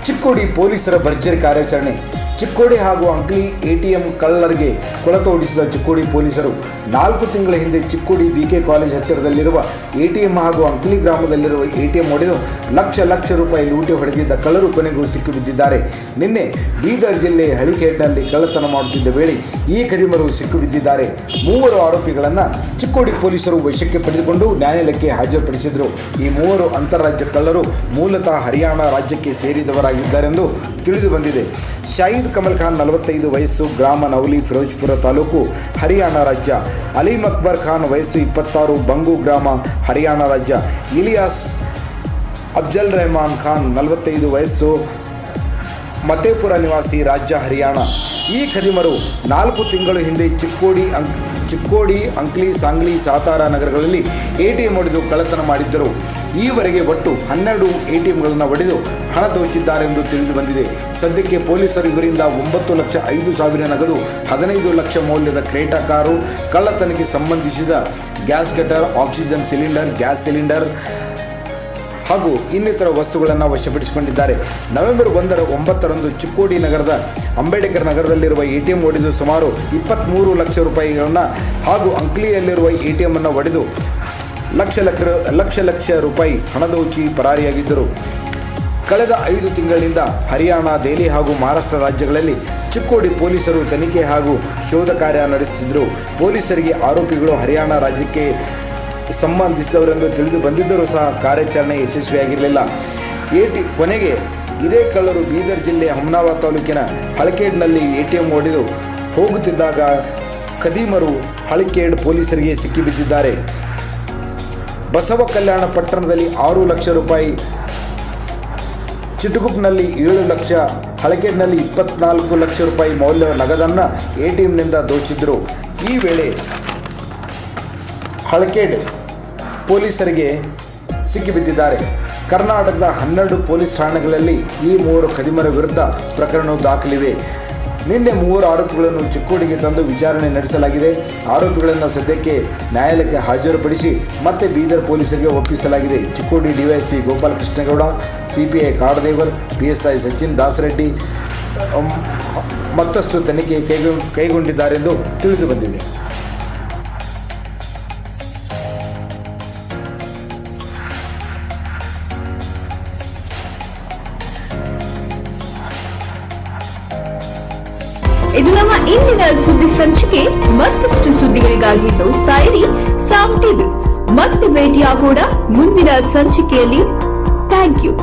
ಚಿಕ್ಕೋಡಿ ಪೊಲೀಸರ ಭರ್ಜರಿ ಕಾರ್ಯಾಚರಣೆ. ಚಿಕ್ಕೋಡಿ ಹಾಗೂ ಅಂಕ್ಲಿ ಎಟಿಎಂ ಕಳ್ಳರಿಗೆ ಕೊಳತೋಡಿಸಿದ ಚಿಕ್ಕೋಡಿ ಪೊಲೀಸರು 4 ತಿಂಗಳ ಹಿಂದೆ ಚಿಕ್ಕೋಡಿ ಬಿಕೆ ಕಾಲೇಜ್ ಹತ್ತಿರದಲ್ಲಿರುವ ಎಟಿಎಂ ಹಾಗೂ ಅಂಕ್ಲಿ ಗ್ರಾಮದಲ್ಲಿರುವ ಎಟಿಎಂ ಹೊಡೆದು ಲಕ್ಷ ರೂಪಾಯಿ ಲೂಟಿ ಹೊಡೆದಿದ್ದ ಕಳ್ಳರು ಕೊನೆಗೂ ಸಿಕ್ಕಿಬಿದ್ದಿದ್ದಾರೆ. ನಿನ್ನೆ ಬೀದರ್ ಜಿಲ್ಲೆ ಹಳಿಕೇಡ್ನಲ್ಲಿ ಕಳ್ಳತನ ಮಾಡುತ್ತಿದ್ದ ವೇಳೆ ಈ ಖದೀಮರು ಸಿಕ್ಕಿಬಿದ್ದಿದ್ದಾರೆ. 3 ಆರೋಪಿಗಳನ್ನು ಚಿಕ್ಕೋಡಿ ಪೊಲೀಸರು ವಶಕ್ಕೆ ಪಡೆದುಕೊಂಡು ನ್ಯಾಯಾಲಯಕ್ಕೆ ಹಾಜರುಪಡಿಸಿದರು. ಈ 3 ಅಂತಾರಾಜ್ಯ ಕಳ್ಳರು ಮೂಲತಃ ಹರಿಯಾಣ ರಾಜ್ಯಕ್ಕೆ ಸೇರಿದವರಾಗಿದ್ದಾರೆಂದು ತಿಳಿದು ಬಂದಿದೆ. ಶಾಹಿದ್ ಕಮಲ್ ಖಾನ್ 45 ವಯಸ್ಸು, ಗ್ರಾಮ ನವಲಿ, ಫಿರೋಜ್ಪುರ ತಾಲೂಕು, ಹರಿಯಾಣ ರಾಜ್ಯ. ಅಲೀಂ ಅಕ್ಬರ್ ಖಾನ್ ವಯಸ್ಸು 26, ಬಂಗು ಗ್ರಾಮ, ಹರಿಯಾಣ ರಾಜ್ಯ. ಇಲಿಯಾಸ್ ಅಫ್ಜಲ್ ರೆಹಮಾನ್ ಖಾನ್ 45 ವಯಸ್ಸು, ಮತೇಪುರ ನಿವಾಸಿ, ರಾಜ್ಯ ಹರಿಯಾಣ. ಈ ಖದೀಮರು 4 ತಿಂಗಳು ಹಿಂದೆ ಚಿಕ್ಕೋಡಿ, ಅಂಕ್ಲಿ, ಸಾಂಗ್ಲಿ, ಸಾತಾರ ನಗರಗಳಲ್ಲಿ ಎಟಿಎಂ ಹೊಡೆದು ಕಳ್ಳತನ ಮಾಡಿದ್ದರು. ಈವರೆಗೆ ಒಟ್ಟು 12 ಎಟಿಎಂಗಳನ್ನು ಹೊಡೆದು ಹಣ ದೋಚಿದ್ದಾರೆಂದು ತಿಳಿದು ಬಂದಿದೆ. ಸದ್ಯಕ್ಕೆ ಪೊಲೀಸರು ಇವರಿಂದ 9,05,000 ನಗದು, 15 ಲಕ್ಷ ಮೌಲ್ಯದ ಕ್ರೇಟಾ ಕಾರು, ಕಳ್ಳತನಕ್ಕೆ ಸಂಬಂಧಿಸಿದ gas cutter, oxygen cylinder, gas cylinder ಹಾಗೂ ಇನ್ನಿತರ ವಸ್ತುಗಳನ್ನು ವಶಪಡಿಸಿಕೊಂಡಿದ್ದಾರೆ. ನವೆಂಬರ್ 9ರಂದು ಚಿಕ್ಕೋಡಿ ನಗರದ ಅಂಬೇಡ್ಕರ್ ನಗರದಲ್ಲಿರುವ ಎಟಿಎಂ ಹೊಡೆದು ಸುಮಾರು 23 ಲಕ್ಷ ರೂಪಾಯಿಗಳನ್ನು ಹಾಗೂ ಅಂಕ್ಲಿಯಲ್ಲಿರುವ ಎಟಿಎಂ ಅನ್ನು ಹೊಡೆದು ಲಕ್ಷ ರೂಪಾಯಿ ಹಣ ದೋಚಿ ಪರಾರಿಯಾಗಿದ್ದರು. ಕಳೆದ 5 ತಿಂಗಳಿಂದ ಹರಿಯಾಣ, ದೆಹಲಿ ಹಾಗೂ ಮಹಾರಾಷ್ಟ್ರ ರಾಜ್ಯಗಳಲ್ಲಿ ಚಿಕ್ಕೋಡಿ ಪೊಲೀಸರು ತನಿಖೆ ಹಾಗೂ ಶೋಧ ಕಾರ್ಯ ನಡೆಸುತ್ತಿದ್ದರು. ಪೊಲೀಸರಿಗೆ ಆರೋಪಿಗಳು ಹರಿಯಾಣ ರಾಜ್ಯಕ್ಕೆ ಸಂಬಂಧಿಸಿದವರೆಂದು ತಿಳಿದು ಬಂದಿದ್ದರೂ ಸಹ ಕಾರ್ಯಾಚರಣೆ ಯಶಸ್ವಿಯಾಗಿರಲಿಲ್ಲ. ಕೊನೆಗೆ ಇದೇ ಕಳ್ಳರು ಬೀದರ್ ಜಿಲ್ಲೆ ಹುಮನಾಬಾದ್ ತಾಲೂಕಿನ ಹಳಕೇಡ್ನಲ್ಲಿ ಎಟಿಎಂ ಹೊಡೆದು ಹೋಗುತ್ತಿದ್ದಾಗ ಖದೀಮರು ಹಳಕೇಡ್ ಪೊಲೀಸರಿಗೆ ಸಿಕ್ಕಿಬಿದ್ದಿದ್ದಾರೆ. ಬಸವ ಕಲ್ಯಾಣ ಪಟ್ಟಣದಲ್ಲಿ 6 ಲಕ್ಷ ರೂಪಾಯಿ, ಚಿಟಗುಪ್ನಲ್ಲಿ 7 ಲಕ್ಷ, ಹಳಕೇಡ್ನಲ್ಲಿ 24 ಲಕ್ಷ ರೂಪಾಯಿ ಮೌಲ್ಯ ನಗದನ್ನು ಎಟಿಎಂನಿಂದ ದೋಚಿದ್ದರು. ಈ ವೇಳೆ ಹಳಕೇಡ್ ಪೊಲೀಸರಿಗೆ ಸಿಕ್ಕಿಬಿದ್ದಿದ್ದಾರೆ. ಕರ್ನಾಟಕದ 12 ಪೊಲೀಸ್ ಠಾಣೆಗಳಲ್ಲಿ ಈ 3 ಖದೀಮರ ವಿರುದ್ಧ ಪ್ರಕರಣವು ದಾಖಲಿವೆ. ನಿನ್ನೆ 3 ಆರೋಪಿಗಳನ್ನು ಚಿಕ್ಕೋಡಿಗೆ ತಂದು ವಿಚಾರಣೆ ನಡೆಸಲಾಗಿದೆ. ಆರೋಪಿಗಳನ್ನು ಸದ್ಯಕ್ಕೆ ನ್ಯಾಯಾಲಯಕ್ಕೆ ಹಾಜರುಪಡಿಸಿ ಮತ್ತೆ ಬೀದರ್ ಪೊಲೀಸರಿಗೆ ಒಪ್ಪಿಸಲಾಗಿದೆ. Chikkodi DYSP ಗೋಪಾಲಕೃಷ್ಣಗೌಡ, CPI ಕಾಡದೇವರ್, PSI Sachin ದಾಸರೆಡ್ಡಿ ಮತ್ತಷ್ಟು ತನಿಖೆ ಕೈಗೊಂಡಿದ್ದಾರೆಂದು ತಿಳಿದು ಬಂದಿದೆ. ಇದು ನಮ್ಮ ಇಂದಿನ ಸುದ್ದಿ ಸಂಚಿಕೆ. ಮತ್ತಷ್ಟು ಸುದ್ದಿಗಳಿಗಾಗಿ ನೋಡ್ತಾ ಇರಿ ಸಾಮ್ ಟಿವಿ. ಮತ್ತೆ ಭೇಟಿಯಾಗೋಣ ಮುಂದಿನ ಸಂಚಿಕೆಯಲ್ಲಿ. Thank you.